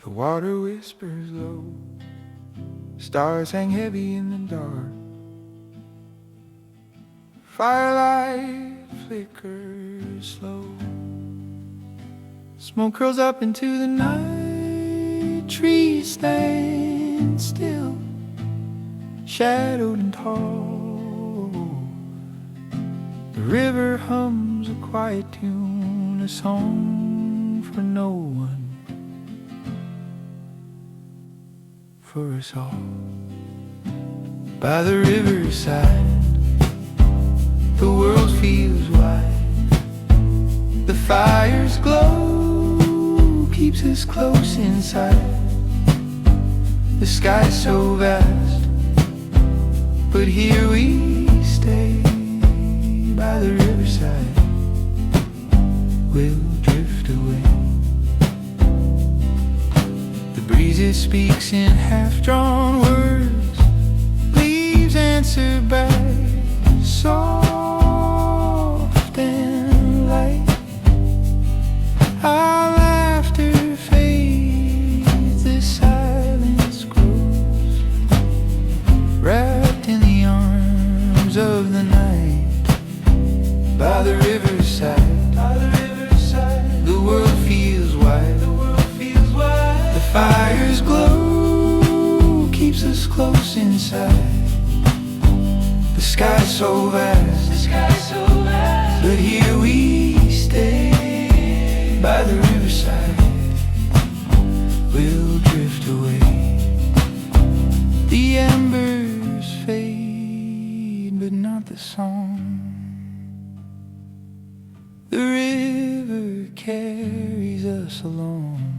The water whispers low, stars hang heavy in the dark. Firelight flickers slow, smoke curls up into the night. Trees stand still, shadowed and tall. The river hums a quiet tune, a song for no one, for us all. By the riverside, the world feels wide. The fire's glow keeps us close inside. The sky's so vast, but here we stay. By the riverside, we'll drift away. The breeze it speaks in half-drawn words, leaves answer back soft and light. Our laughter fades, the silence grows, wrapped in the arms of the night. By the riverside, the world feels wide. The fire's glow keeps us close inside. The sky's so vast, but here we stay. By the riverside, we'll drift away. The embers fade, but not the song. The river carries us along.